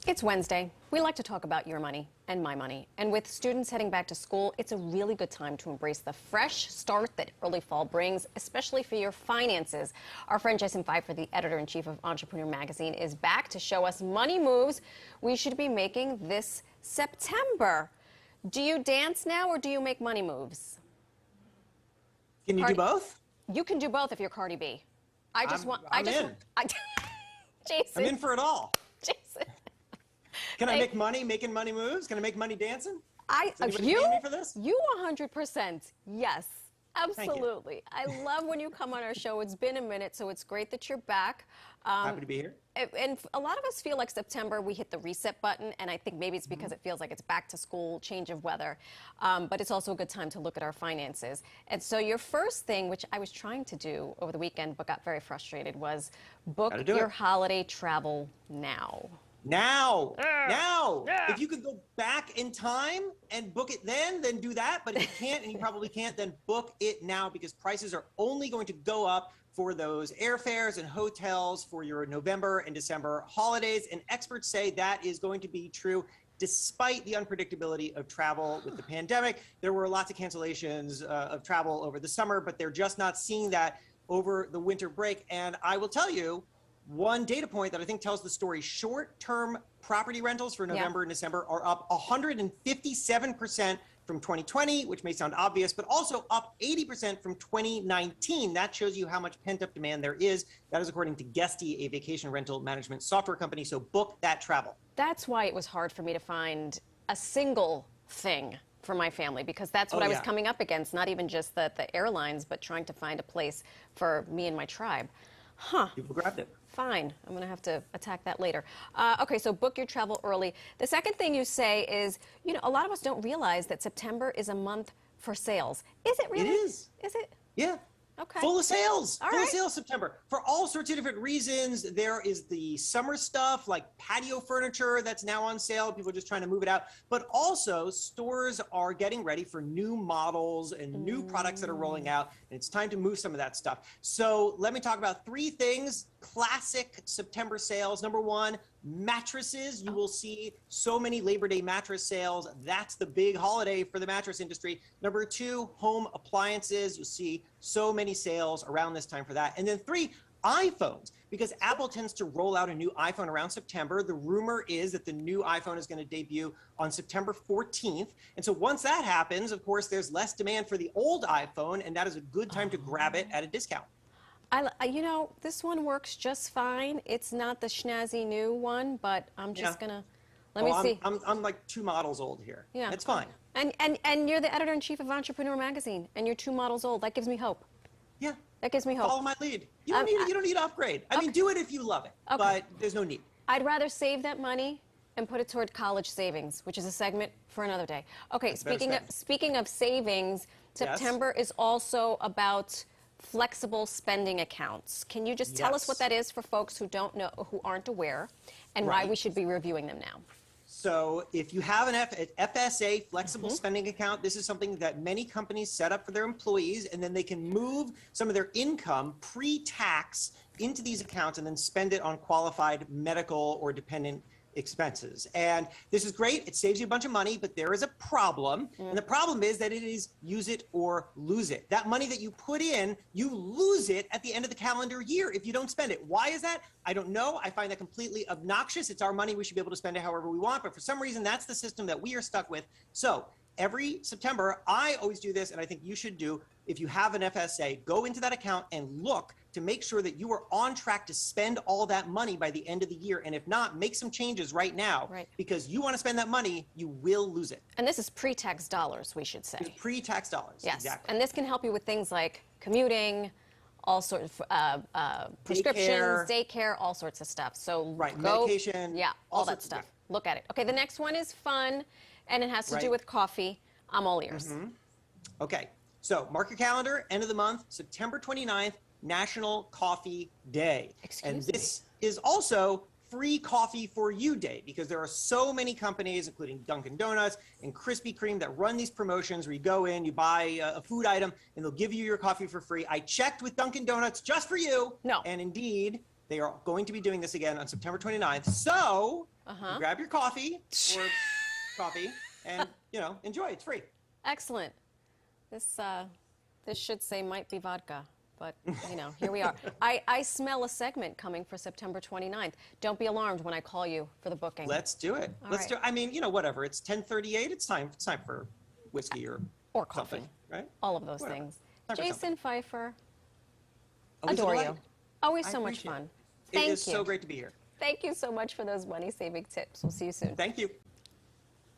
It's Wednesday. We like to talk about your money and my money. And with students heading back to school, it's a really good time to embrace the fresh start that early fall brings, especially for your finances. Our friend Jason Feifer, the editor-in-chief of Entrepreneur Magazine, is back to show us money moves we should be making this September. Do you dance now or do you make money moves? Can you do both? You can do both if you're Cardi B. Jason. I'm in for it all. Jason. Can I make money making money moves? Can I make money dancing? Is anybody You paying me for this? You 100%. Yes, absolutely. I love when you come on our show. It's been a minute, so it's great that you're back. Happy to be here. And a lot of us feel like September, we hit the reset button, and I think maybe it's because it feels like it's back to school, change of weather. But it's also a good time to look at our finances. And so your first thing, which I was trying to do over the weekend but got very frustrated, was book your holiday travel now. Now. If you could go back in time and book it then do that. But if you can't, and you probably can't, then book it now, because prices are only going to go up for those airfares and hotels for your November and December holidays. And experts say that is going to be true despite the unpredictability of travel with the pandemic. There were lots of cancellations of travel over the summer, but they're just not seeing that over the winter break. And I will tell you, one data point that I think tells the story: short-term property rentals for November and December are up 157% from 2020, which may sound obvious, but also up 80% from 2019. That shows you how much pent-up demand there is. That is according to Guesty, a vacation rental management software company. So book that travel. That's why it was hard for me to find a single thing for my family, because that's what I was coming up against, not even just the airlines, but trying to find a place for me and my tribe. People grabbed it. Fine. I'm going to have to attack that later. Okay, so book your travel early. The second thing you say is, you know, a lot of us don't realize that September is a month for sales. Is it really? It is. Is it? Yeah. Okay. Full of sales. All Full right. of sales September. For all sorts of different reasons. There is the summer stuff like patio furniture that's now on sale. People are just trying to move it out. But also stores are getting ready for new models and new products that are rolling out. And it's time to move some of that stuff. So let me talk about three things. Classic September sales. Number one, mattresses. You will see so many Labor Day mattress sales. That's the big holiday for the mattress industry. Number two, home appliances. You'll see so many sales around this time for that. And then three, iPhones, because Apple tends to roll out a new iPhone around September. The rumor is that the new iPhone is going to debut on September 14th. And so once that happens, of course, there's less demand for the old iPhone, and that is a good time to grab it at a discount. You know, this one works just fine. It's not the snazzy new one, but I'm just going to, let me see. I'm like 2 models old here. Yeah. It's fine. And you're the editor-in-chief of Entrepreneur Magazine, and you're 2 models old. That gives me hope. Yeah. That gives me hope. Follow my lead. You don't need to upgrade. I mean, do it if you love it, but there's no need. I'd rather save that money and put it toward college savings, which is a segment for another day. Okay, speaking of savings, September is also about flexible spending accounts. Can you just tell us what that is for folks who don't know, who aren't aware, and why we should be reviewing them now? So if you have an FSA, flexible spending account, this is something that many companies set up for their employees, and then they can move some of their income pre-tax into these accounts and then spend it on qualified medical or dependent expenses. And this is great. It saves you a bunch of money, but there is a problem. And the problem is that it is use it or lose it. That money that you put in, you lose it at the end of the calendar year if you don't spend it. Why is that? I don't know. I find that completely obnoxious. It's our money. We should be able to spend it however we want. But for some reason, that's the system that we are stuck with. So every September, I always do this, and I think you should do. If you have an FSA, go into that account and look to make sure that you are on track to spend all that money by the end of the year. And if not, make some changes right now, because you want to spend that money, you will lose it. And this is pre-tax dollars, we should say. It's pre-tax dollars, exactly. And this can help you with things like commuting, all sorts of prescriptions, daycare, all sorts of stuff. So medication, all that stuff. Look at it. Okay, the next one is fun, and it has to do with coffee. I'm all ears. Okay. So mark your calendar, end of the month, September 29th, National Coffee Day. And this is also Free Coffee for You Day, because there are so many companies, including Dunkin' Donuts and Krispy Kreme, that run these promotions where you go in, you buy a food item, and they'll give you your coffee for free. I checked with Dunkin' Donuts just for you. No. And indeed, They are going to be doing this again on September 29th. So grab your coffee or coffee and, enjoy. It's free. Excellent. This should say might be vodka, but, here we are. I smell a segment coming for September 29th. Don't be alarmed when I call you for the booking. Let's do it. Let's do it. I mean, whatever. It's 10:38. It's time for whiskey or coffee. something, right? All of those things. Jason Feifer, Always adore a you. delight. Always I so much appreciate fun. It Thank is you. so great to be here. Thank you so much for those money-saving tips. We'll see you soon. Thank you.